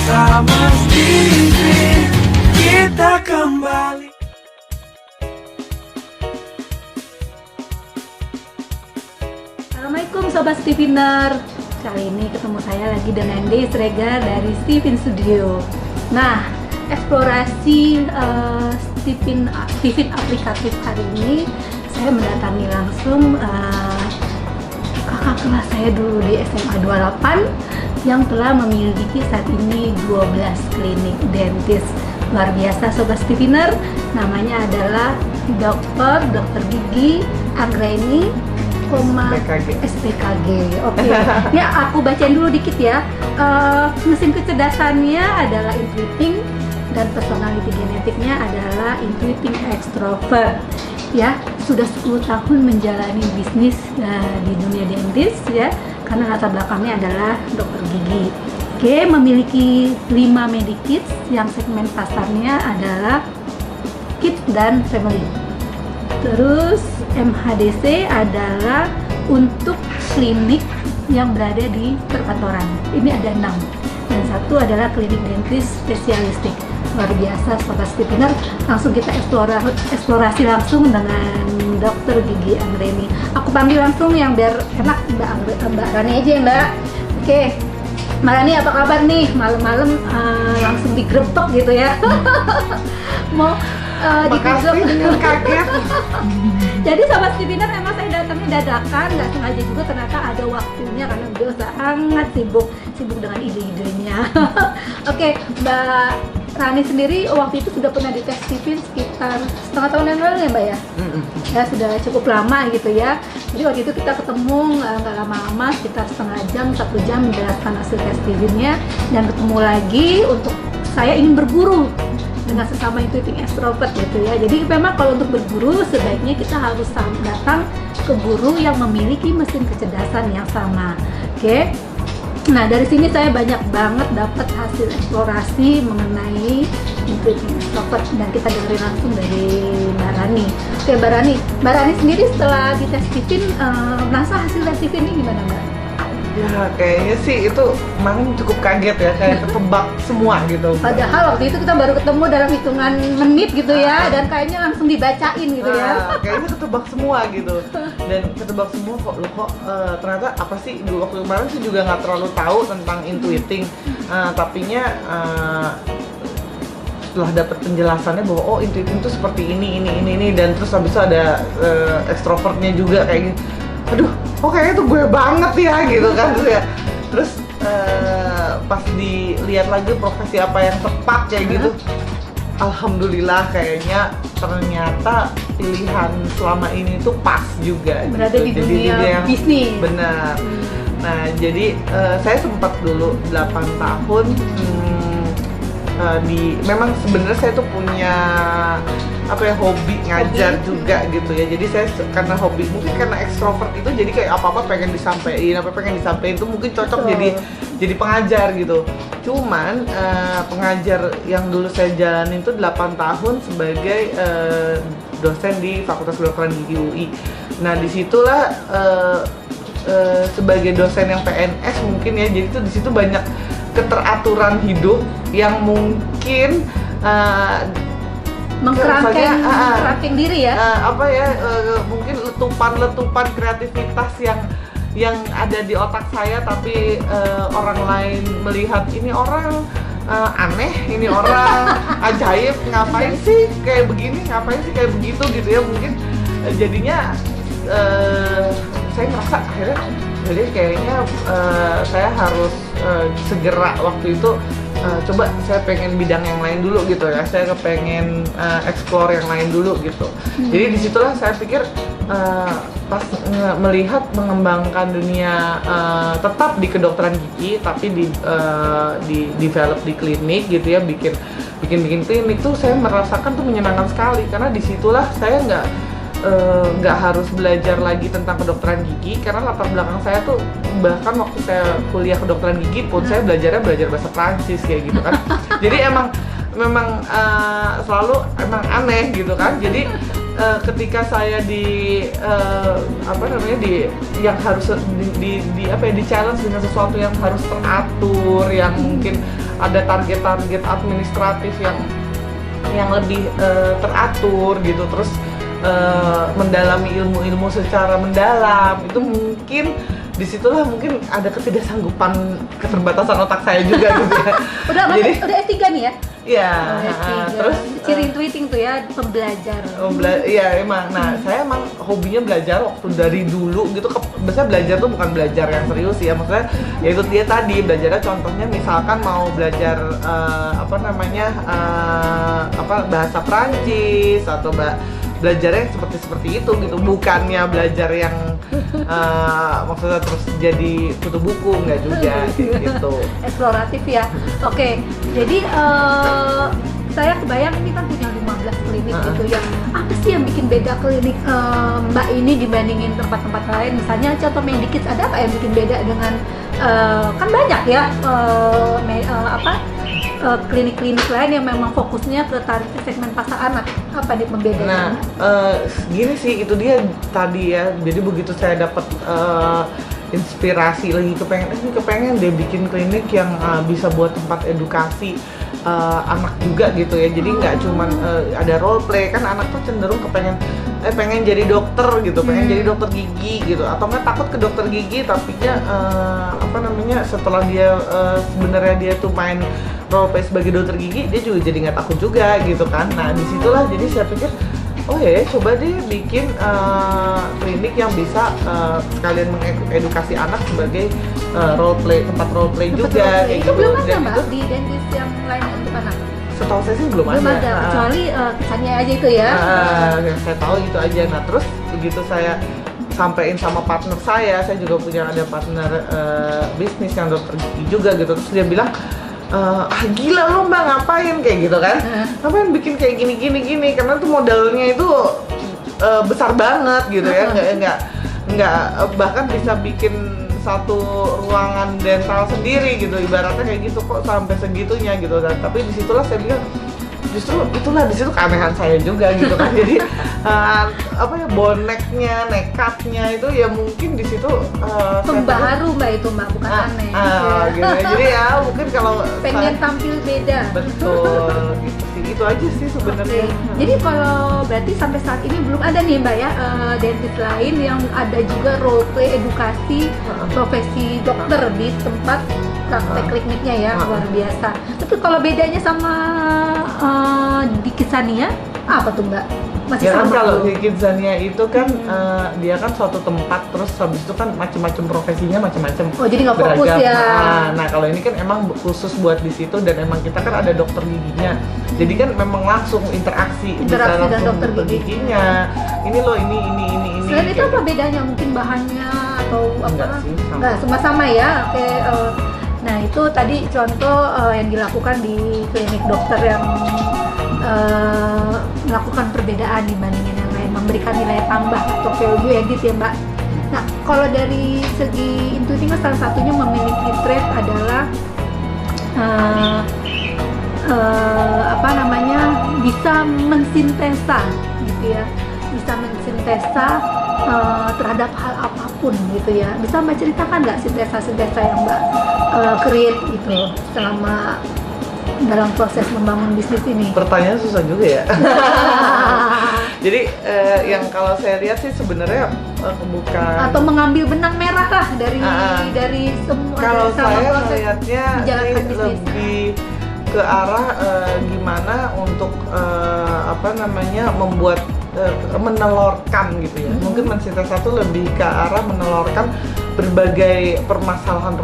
bersama Steven kita kembali. Assalamualaikum Sobat Stevener. Kali ini ketemu saya lagi dengan Deis Regar dari Steven Studio. Nah, eksplorasi Steven aplikatif hari ini saya mendatangi langsung kakak kelas saya dulu di SMA 28 yang telah memiliki saat ini 12 klinik dentis. Luar biasa Sobat Stevener, namanya adalah Dr. Gigi Anggraini, SPKG. Oke. Ya, aku bacain dulu dikit ya. Mesin kecerdasannya adalah intuiting dan personality genetiknya adalah intuiting extrovert. Ya, sudah 10 tahun menjalani bisnis di dunia dentis ya, karena latar belakangnya adalah dokter gigi. Oke, memiliki 5 medikits yang segmen pasarnya adalah kids dan family. Terus MHDC adalah untuk klinik yang berada di perkantoran. Ini ada 6. Dan satu adalah klinik dentis spesialistik. Luar biasa Sobat Stevener. Langsung kita eksplorasi langsung dengan Dr. Gigi Anggraini. Aku panggil langsung yang biar enak, Mbak Rani aja ya Mbak. Oke, Mbak Rani apa kabar nih? Malam-malam langsung digrebek gitu ya. Mau makasih dengan kaget. Jadi Sobat Stevener, emang saya datangnya dadakan, nggak sengaja juga, ternyata ada waktunya karena beliau sangat sibuk dengan ide-idenya. Oke, Mbak Rani sendiri waktu itu sudah pernah dites Steven sekitar setengah tahun yang lalu ya Mbak ya? Ya sudah cukup lama gitu ya. Jadi waktu itu kita ketemu nggak lama-lama, sekitar setengah jam, 1 jam menjelaskan hasil tes Stevennya, dan ketemu lagi untuk saya ingin berburu dengan sesama intuiting extrovert gitu ya. Jadi memang kalau untuk berburu sebaiknya kita harus datang ke guru yang memiliki mesin kecerdasan yang sama. Oke. Nah, dari sini saya banyak banget dapat hasil eksplorasi mengenai intuiting extrovert, dan kita dengerin langsung dari Mbak Rani. Oke, Mbak Rani sendiri setelah dites Steven, merasa hasil tes Steven ini gimana Mbak? Ya kayaknya sih itu emang cukup kaget ya, kayak ketebak semua gitu. Padahal waktu itu kita baru ketemu dalam hitungan menit gitu ya, dan kayaknya langsung dibacain gitu ya. Kayaknya ketebak semua gitu. Dan ketebak semua kok ternyata apa sih, waktu kemarin sih juga nggak terlalu tahu tentang intuiting. Tapinya setelah dapat penjelasannya bahwa oh intuiting itu seperti ini, dan terus habis itu ada extrovertnya juga kayak gitu. Aduh, kok kayaknya tuh gue banget ya gitu kan tuh ya. Terus pas dilihat lagi profesi apa yang tepat kayak gitu, alhamdulillah kayaknya ternyata pilihan selama ini tuh pas juga. Berada gitu. di dunia bisnis. Benar. Nah jadi saya sempat dulu 8 tahun memang sebenarnya saya tuh punya hobi ngajar juga gitu ya. Jadi saya karena hobi, mungkin karena ekstrovert itu jadi kayak apa pengen disampaikan, itu mungkin cocok jadi pengajar gitu. Cuman pengajar yang dulu saya jalanin itu 8 tahun sebagai dosen di Fakultas Kedokteran Gigi UI. Nah disitulah sebagai dosen yang PNS mungkin ya, jadi tuh di situ banyak keteraturan hidup yang mungkin mengkerangkeng diri ya, mungkin letupan kreativitas yang ada di otak saya, tapi orang lain melihat ini orang aneh, ini orang ajaib, ngapain sih kayak begini, ngapain sih kayak begitu gitu ya. Mungkin jadinya saya ngerasa akhirnya jadi kayaknya saya harus segera waktu itu coba saya pengen bidang yang lain dulu gitu ya, saya pengen explore yang lain dulu gitu. Jadi disitulah saya pikir pas melihat mengembangkan dunia tetap di kedokteran gigi tapi di develop di klinik gitu ya, bikin klinik tuh saya merasakan tuh menyenangkan sekali, karena disitulah saya nggak harus belajar lagi tentang kedokteran gigi, karena latar belakang saya tuh bahkan waktu saya kuliah kedokteran gigi pun saya belajar bahasa Prancis kayak gitu kan. Jadi memang selalu emang aneh gitu kan. Jadi ketika saya di yang harus di challenge dengan sesuatu yang harus teratur, yang mungkin ada target-target administratif yang lebih teratur gitu, terus mendalami ilmu-ilmu secara mendalam, itu mungkin disitulah mungkin ada ketidaksanggupan, keterbatasan otak saya juga gitu ya. Udah S3 nih ya? Iya. Terus ciri intuiting tuh ya, pembelajar. Iya emang. Nah saya emang hobinya belajar waktu dari dulu gitu. Biasanya belajar tuh bukan belajar yang serius ya, maksudnya ya itu dia tadi belajarnya. Contohnya misalkan mau belajar bahasa Prancis atau belajarnya seperti itu gitu, bukannya belajar yang maksudnya terus jadi tutup buku, nggak juga gitu. Eksploratif ya. Oke, jadi saya kebayang ini kan punya 15 klinik gitu ya. Apa sih yang bikin beda klinik Mbak ini dibandingin tempat-tempat lain? Misalnya contoh Medikits, ada apa yang bikin beda dengan kan banyak ya klinik-klinik lain yang memang fokusnya ke target segmen pasar anak. Apa nih pembedanya? Nah, gini sih, itu dia tadi ya. Jadi begitu saya dapat inspirasi lagi, kepengen dia bikin klinik yang bisa buat tempat edukasi anak juga gitu ya. Jadi nggak cuman ada role play, kan anak tuh cenderung pengen jadi dokter gitu, pengen jadi dokter gigi gitu, atau nggak takut ke dokter gigi, tapinya setelah dia sebenarnya dia tuh main role play sebagai dokter gigi, dia juga jadi nggak takut juga gitu kan. Nah disitulah jadi saya pikir, oh ya coba deh bikin klinik yang bisa sekalian mengedukasi anak sebagai tempat role play juga kayak itu gitu. Belum ada Mbak di dentist yang lain untuk anak? Setahu saya sih belum ada. Kecuali kesannya aja itu ya. Yang saya tahu gitu aja. Nah terus begitu saya sampein sama partner saya juga punya ada partner bisnis yang dokter gigi juga gitu, terus dia bilang, gila lo Mbak ngapain kayak gitu kan, ngapain bikin kayak gini karena tuh modalnya itu besar banget gitu ya, nggak bahkan bisa bikin satu ruangan dental sendiri gitu, ibaratnya kayak gitu, kok sampai segitunya gitu. Dan tapi disitulah saya bilang, justru disitu keanehan saya juga gitu kan. Jadi boneknya, nekatnya itu ya mungkin di situ pembaharu Mbak itu Mbak, bukan aneh. Gitu. Jadi ya mungkin kalau pengen tampil beda. Betul, gitu sih. Itu aja sih sebenarnya. Jadi kalau berarti sampai saat ini belum ada nih Mbak ya dentist lain yang ada juga role play edukasi profesi dokter di tempat praktek kliniknya ya, luar biasa. Tapi kalau bedanya sama di Kidzania apa tuh Mbak? Masih ya sama kan kalau tuh? di Kidzania itu kan dia kan suatu tempat, terus habis itu kan macam-macam profesinya macam-macam. Oh jadi nggak fokus beragam. ya? Nah kalau ini kan emang khusus buat di situ, dan emang kita kan ada dokter giginya. Jadi kan memang langsung interaksi bisa dan langsung dokter giginya. Ini loh ini. Selain itu apa bedanya? Mungkin bahannya atau apa? Enggak sih, sama. Enggak, sama-sama ya. Oke. Nah itu tadi contoh yang dilakukan di klinik dokter yang melakukan perbedaan dibandingin yang lain, memberikan nilai tambah atau value added ya Mbak. Nah kalau dari segi intuiting salah satunya memiliki trait adalah bisa mensintesa gitu ya, bisa mensintesa terhadap hal apapun gitu ya. Bisa Mbak ceritakan nggak sintesa yang Mbak create gitu selama dalam proses membangun bisnis ini? Pertanyaan susah juga ya. Jadi yang kalau saya lihat sih sebenarnya bukan, atau mengambil benang merah lah dari semua. Kalau saya proses melihatnya sih lebih ke arah gimana untuk membuat menelorkan gitu ya. Mungkin mensintesa itu lebih ke arah menelorkan berbagai permasalahan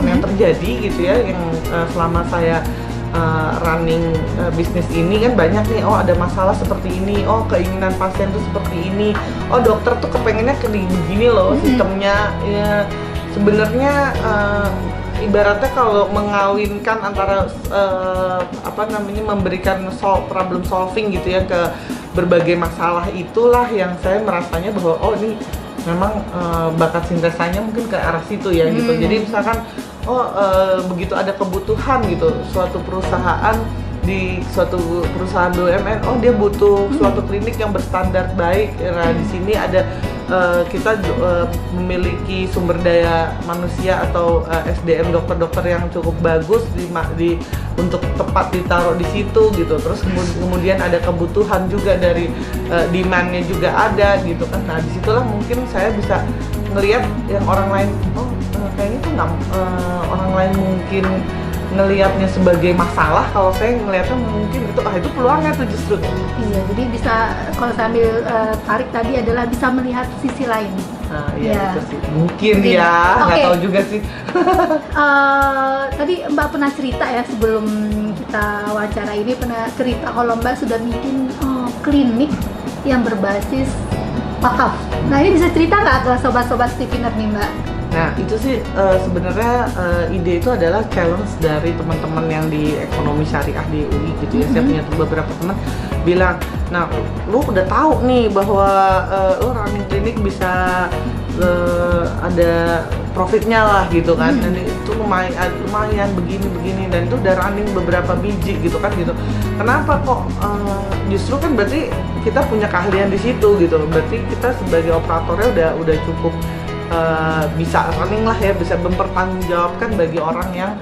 yang terjadi gitu ya, yang selama saya running bisnis ini kan banyak nih. Oh ada masalah seperti ini, oh keinginan pasien tuh seperti ini, oh dokter tuh kepengennya begini loh sistemnya ya. Sebenarnya ibaratnya kalau mengawinkan antara memberikan problem solving gitu ya ke berbagai masalah, itulah yang saya merasanya bahwa oh ini memang bakat sintesanya mungkin ke arah situ ya gitu. Jadi misalkan begitu ada kebutuhan gitu, suatu perusahaan BUMN, oh dia butuh suatu klinik yang berstandar baik. Nah di sini ada kita memiliki sumber daya manusia atau SDM dokter-dokter yang cukup bagus untuk tepat ditaruh di situ gitu. Terus kemudian ada kebutuhan juga dari demand-nya juga ada gitu kan. Nah disitulah mungkin saya bisa ngelihat yang orang lain kayaknya tuh orang lain mungkin ngelihatnya sebagai masalah, kalau saya ngelihatnya mungkin itu peluangnya tuh justru. Iya, jadi bisa kalau sambil tarik tadi adalah bisa melihat sisi lain. Nah, iya Ya. itu sih. Mungkin Mungkin. ya, nggak Oke. tahu juga sih. Tadi Mbak pernah cerita ya sebelum kita wawancara ini pernah cerita kalau Mbak sudah bikin klinik yang berbasis wakaf. Nah ini bisa cerita nggak ke sobat-sobat Stevener nih Mbak? Nah itu sih sebenarnya ide itu adalah challenge dari teman-teman yang di ekonomi syariah di UI gitu ya. Saya punya beberapa teman bilang, nah lu udah tahu nih bahwa lu running klinik bisa ada profitnya lah gitu kan, dan itu lumayan begini dan itu udah running beberapa biji gitu kan gitu. Kenapa kok justru kan berarti kita punya keahlian di situ gitu. Berarti kita sebagai operatornya udah cukup bisa running lah ya, bisa mempertanggungjawabkan bagi orang yang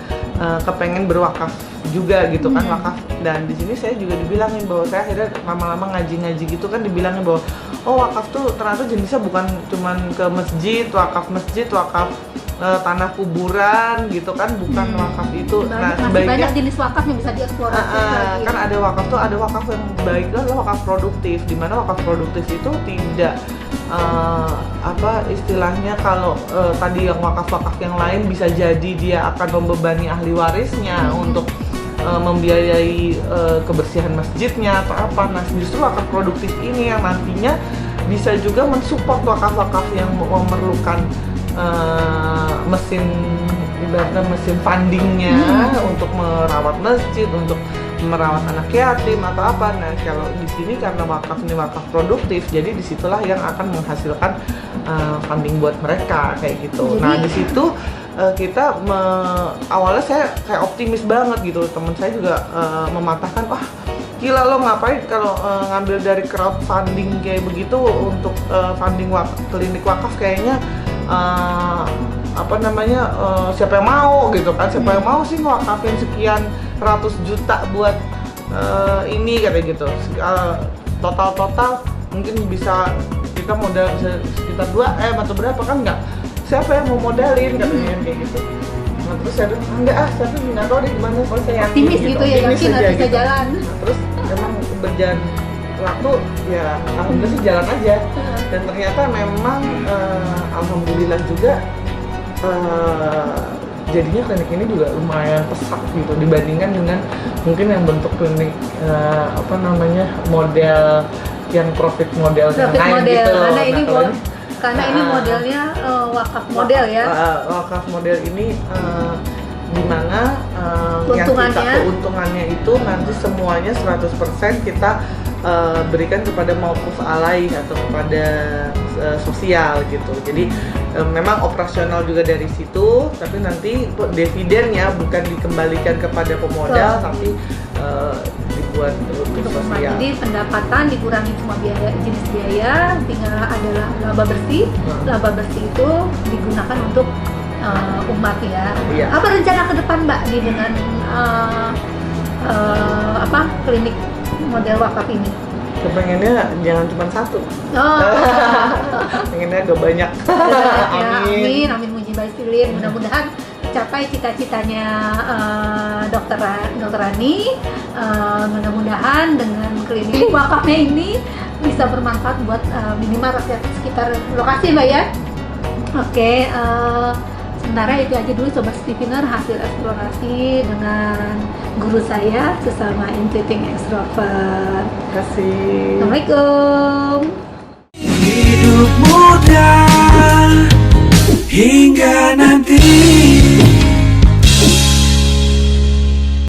kepengen berwakaf juga gitu kan, wakaf. Dan di sini saya juga dibilangin bahwa saya akhirnya lama-lama ngaji gitu kan, dibilangin bahwa wakaf tuh ternyata jenisnya bukan cuman ke masjid, wakaf tanah kuburan gitu kan, bukan wakaf itu. Masih banyak jenis wakaf yang bisa dieksplorasi lagi. Kan ada wakaf yang baik adalah wakaf produktif, di mana wakaf produktif itu tidak istilahnya kalau tadi yang wakaf yang lain bisa jadi dia akan membebani ahli warisnya untuk membiayai kebersihan masjidnya atau apa. Nah justru wakaf produktif ini yang nantinya bisa juga mensupport wakaf-wakaf yang memerlukan mesin fundingnya untuk merawat masjid, untuk merawat anak yatim atau apa. Nah kalau di sini karena wakaf ini wakaf produktif, jadi disitulah yang akan menghasilkan funding buat mereka kayak gitu. Nah di situ kita awalnya saya kayak optimis banget gitu. Teman saya juga mematahkan, wah gila lo ngapain kalau ngambil dari crowdfunding kayak begitu untuk funding klinik wakaf, kayaknya siapa yang mau gitu kan, siapa yang mau sih ngewakafin sekian ratus juta buat ini kayak gitu. Total mungkin bisa kita modal sekitar 2 atau berapa kan, nggak siapa yang mau modalin katanya kayak gitu. Nah terus saya bilang enggak saya tuh nggak tahu deh gimana, kalau saya yakin Optimis gitu ya, yakin harus bisa jalan. Nah, terus memang berjalan waktu ya alhamdulillah sih jalan aja, dan ternyata memang alhamdulillah juga jadinya klinik ini juga lumayan pesat gitu dibandingkan dengan mungkin yang bentuk klinik model yang profit model yang lain gitu. Karena ini modelnya wakaf model ya. Wakaf model ini di mana keuntungannya itu nanti semuanya 100% kita berikan kepada mauquf alaih atau kepada sosial gitu. Jadi memang operasional juga dari situ, tapi nanti dividennya bukan dikembalikan kepada pemodal, tapi dibuat untuk sosial. Jadi pendapatan dikurangi semua jenis biaya, tinggal adalah laba bersih. Laba bersih itu digunakan untuk umat ya. Iya. Apa rencana ke depan Mbak dengan klinik model wakaf ini? Kepengennya jangan cuma satu. Pengennya agak banyak. Amin mujibal silin. Mudah-mudahan capai cita-citanya dokter Rani. Mudah-mudahan dengan klinik wakafnya ini bisa bermanfaat buat minimal rakyat sekitar lokasi Mbak ya. Oke, sementara itu aja dulu Sobat Stevener hasil eksplorasi dengan guru saya sesama Intuiting Extrovert. Terima kasih. Assalamualaikum. Hidupmu